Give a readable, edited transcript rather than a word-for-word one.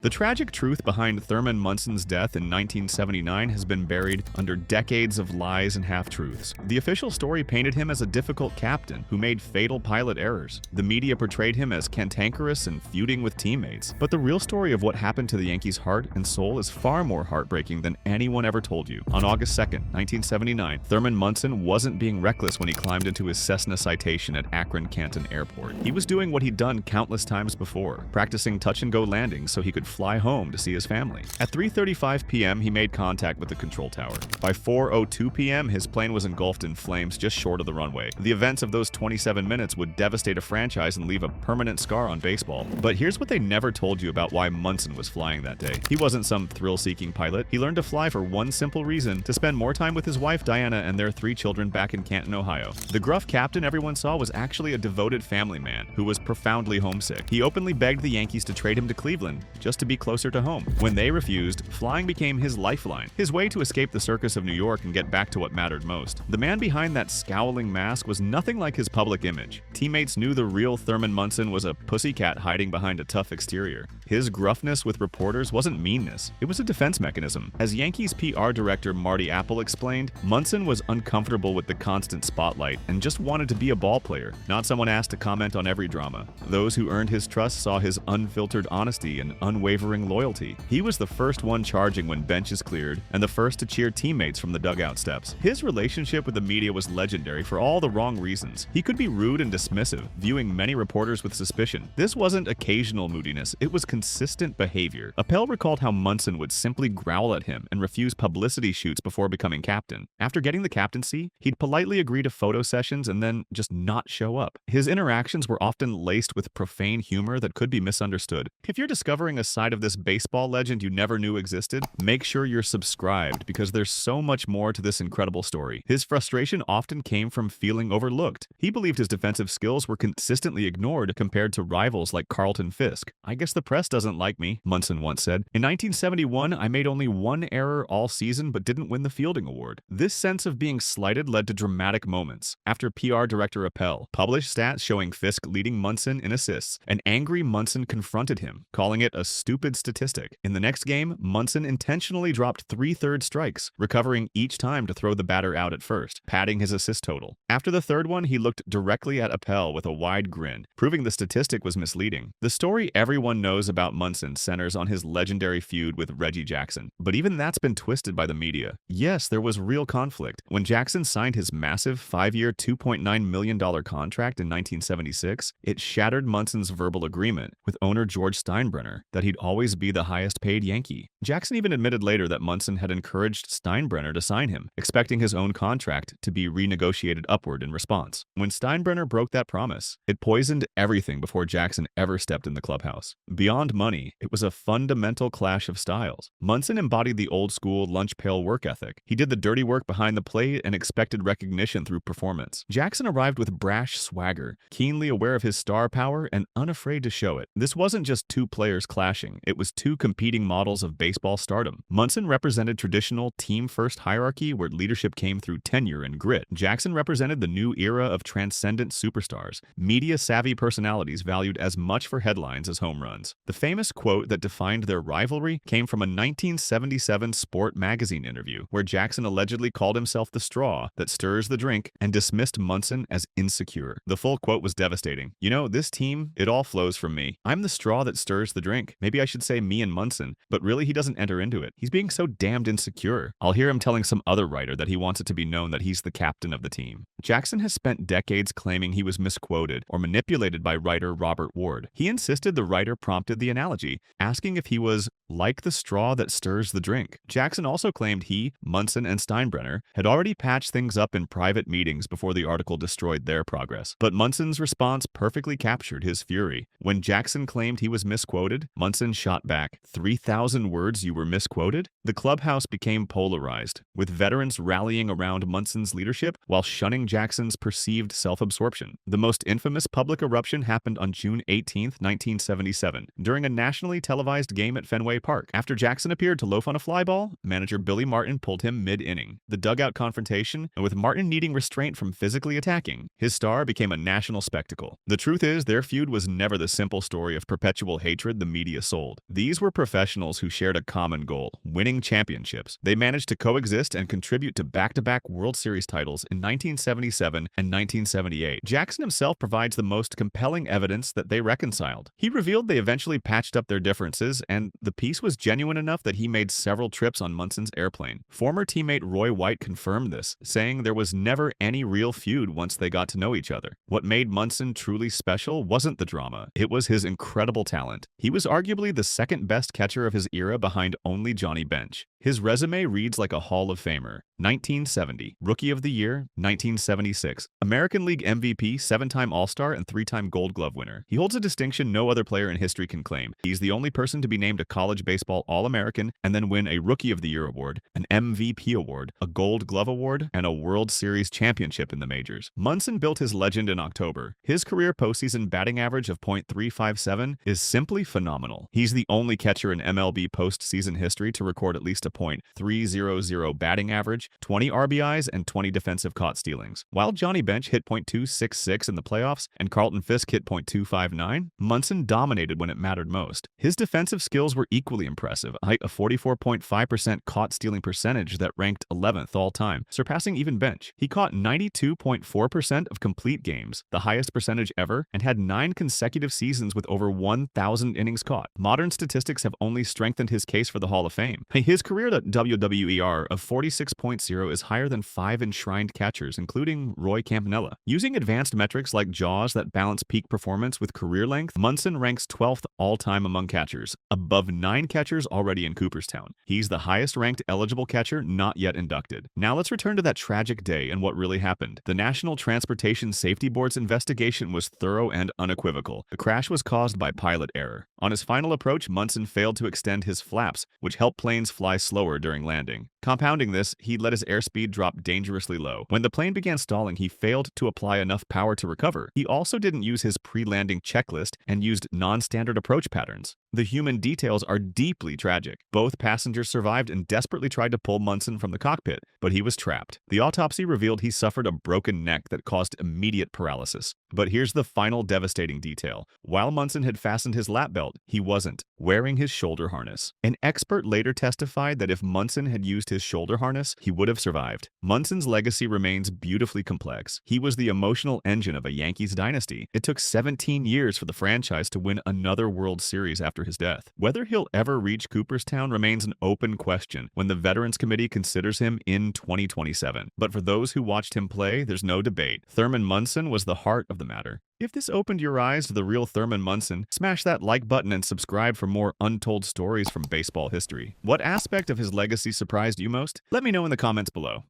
The tragic truth behind Thurman Munson's death in 1979 has been buried under decades of lies and half-truths. The official story painted him as a difficult captain who made fatal pilot errors. The media portrayed him as cantankerous and feuding with teammates. But the real story of what happened to the Yankees' heart and soul is far more heartbreaking than anyone ever told you. On August 2nd, 1979, Thurman Munson wasn't being reckless when he climbed into his Cessna Citation at Akron-Canton Airport. He was doing what he'd done countless times before, practicing touch-and-go landings so he could fly home to see his family. At 3:35 p.m., he made contact with the control tower. By 4:02 p.m., his plane was engulfed in flames just short of the runway. The events of those 27 minutes would devastate a franchise and leave a permanent scar on baseball. But here's what they never told you about why Munson was flying that day. He wasn't some thrill-seeking pilot. He learned to fly for one simple reason: to spend more time with his wife Diana and their 3 children back in Canton, Ohio. The gruff captain everyone saw was actually a devoted family man who was profoundly homesick. He openly begged the Yankees to trade him to Cleveland just to be closer to home. When they refused, flying became his lifeline, his way to escape the circus of New York and get back to what mattered most. The man behind that scowling mask was nothing like his public image. Teammates knew the real Thurman Munson was a pussycat hiding behind a tough exterior. His gruffness with reporters wasn't meanness, it was a defense mechanism. As Yankees PR director Marty Apple explained, Munson was uncomfortable with the constant spotlight and just wanted to be a ball player, not someone asked to comment on every drama. Those who earned his trust saw his unfiltered honesty and unwavering loyalty. He was the first one charging when benches cleared and the first to cheer teammates from the dugout steps. His relationship with the media was legendary for all the wrong reasons. He could be rude and dismissive, viewing many reporters with suspicion. This wasn't occasional moodiness, it was consistent behavior. Appel recalled how Munson would simply growl at him and refuse publicity shoots before becoming captain. After getting the captaincy, he'd politely agree to photo sessions and then just not show up. His interactions were often laced with profane humor that could be misunderstood. If you're discovering a side of this baseball legend you never knew existed, make sure you're subscribed because there's so much more to this incredible story. His frustration often came from feeling overlooked. He believed his defensive skills were consistently ignored compared to rivals like Carlton Fisk. "I guess the press doesn't like me," Munson once said. "In 1971, I made only one error all season but didn't win the fielding award." This sense of being slighted led to dramatic moments. After PR director Appel published stats showing Fisk leading Munson in assists, an angry Munson confronted him, calling it a stupid statistic. In the next game, Munson intentionally dropped 3/3 strikes, recovering each time to throw the batter out at first, padding his assist total. After the third one, he looked directly at Appel with a wide grin, proving the statistic was misleading. The story everyone knows about Munson centers on his legendary feud with Reggie Jackson, but even that's been twisted by the media. Yes, there was real conflict. When Jackson signed his massive 5-year, $2.9 million contract in 1976, it shattered Munson's verbal agreement with owner George Steinbrenner that he'd always be the highest-paid Yankee. Jackson even admitted later that Munson had encouraged Steinbrenner to sign him, expecting his own contract to be renegotiated upward in response. When Steinbrenner broke that promise, it poisoned everything before Jackson ever stepped in the clubhouse. Beyond money, it was a fundamental clash of styles. Munson embodied the old-school lunch-pail work ethic. He did the dirty work behind the plate and expected recognition through performance. Jackson arrived with brash swagger, keenly aware of his star power and unafraid to show it. This wasn't just two players clashing, it was two competing models of baseball stardom. Munson represented traditional team-first hierarchy where leadership came through tenure and grit. Jackson represented the new era of transcendent superstars, media-savvy personalities valued as much for headlines as home runs. The famous quote that defined their rivalry came from a 1977 Sport magazine interview, where Jackson allegedly called himself the straw that stirs the drink and dismissed Munson as insecure. The full quote was devastating. "You know, this team, it all flows from me. I'm the straw that stirs the drink. Maybe I should say me and Munson, but really he doesn't enter into it. He's being so damned insecure." I'll hear him telling some other writer that he wants it to be known that he's the captain of the team. Jackson has spent decades claiming he was misquoted or manipulated by writer Robert Ward. He insisted the writer prompted the analogy, asking if he was like the straw that stirs the drink. Jackson also claimed he, Munson, and Steinbrenner had already patched things up in private meetings before the article destroyed their progress. But Munson's response perfectly captured his fury. When Jackson claimed he was misquoted, Munson shot back, "3,000 words you were misquoted?" The clubhouse became polarized, with veterans rallying around Munson's leadership while shunning Jackson's perceived self-absorption. The most infamous public eruption happened on June 18, 1977, during a nationally televised game at Fenway Fenway Park. After Jackson appeared to loaf on a fly ball, manager Billy Martin pulled him mid-inning. The dugout confrontation, and with Martin needing restraint from physically attacking, his star became a national spectacle. The truth is, their feud was never the simple story of perpetual hatred the media sold. These were professionals who shared a common goal: winning championships. They managed to coexist and contribute to back-to-back World Series titles in 1977 and 1978. Jackson himself provides the most compelling evidence that they reconciled. He revealed they eventually patched up their differences, and the peace was genuine enough that he made several trips on Munson's airplane. Former teammate Roy White confirmed this, saying there was never any real feud once they got to know each other. What made Munson truly special wasn't the drama, it was his incredible talent. He was arguably the second best catcher of his era behind only Johnny Bench. His resume reads like a Hall of Famer. 1970, Rookie of the Year, 1976, American League MVP, 7-time All-Star, and 3-time Gold Glove winner. He holds a distinction no other player in history can claim. He's the only person to be named a college baseball All-American and then win a Rookie of the Year award, an MVP award, a Gold Glove award, and a World Series championship in the majors. Munson built his legend in October. His career postseason batting average of .357 is simply phenomenal. He's the only catcher in MLB postseason history to record at least a .300 batting average, 20 RBIs, and 20 defensive caught stealings. While Johnny Bench hit .266 in the playoffs and Carlton Fisk hit .259, Munson dominated when it mattered most. His defensive skills were equally impressive, a 44.5% caught stealing percentage that ranked 11th all-time, surpassing even Bench. He caught 92.4% of complete games, the highest percentage ever, and had 9 consecutive seasons with over 1,000 innings caught. Modern statistics have only strengthened his case for the Hall of Fame. His career WWER of 46.0 is higher than 5 enshrined catchers, including Roy Campanella. Using advanced metrics like JAWS that balance peak performance with career length, Munson ranks 12th all-time among catchers, above 9 catchers already in Cooperstown. He's the highest-ranked eligible catcher not yet inducted. Now let's return to that tragic day and what really happened. The National Transportation Safety Board's investigation was thorough and unequivocal. The crash was caused by pilot error. On his final approach, Munson failed to extend his flaps, which help planes fly slower during landing. Compounding this, he let his airspeed drop dangerously low. When the plane began stalling, he failed to apply enough power to recover. He also didn't use his pre-landing checklist and used non-standard approach patterns. The human details are deeply tragic. Both passengers survived and desperately tried to pull Munson from the cockpit, but he was trapped. The autopsy revealed he suffered a broken neck that caused immediate paralysis. But here's the final devastating detail. While Munson had fastened his lap belt, he wasn't wearing his shoulder harness. An expert later testified that if Munson had used his shoulder harness, he would have survived. Munson's legacy remains beautifully complex. He was the emotional engine of a Yankees dynasty. It took 17 years for the franchise to win another World Series after his death. Whether he'll ever reach Cooperstown remains an open question when the Veterans Committee considers him in 2027. But for those who watched him play, there's no debate. Thurman Munson was the heart of the matter. If this opened your eyes to the real Thurman Munson, smash that like button and subscribe for more untold stories from baseball history. What aspect of his legacy surprised you most? Let me know in the comments below.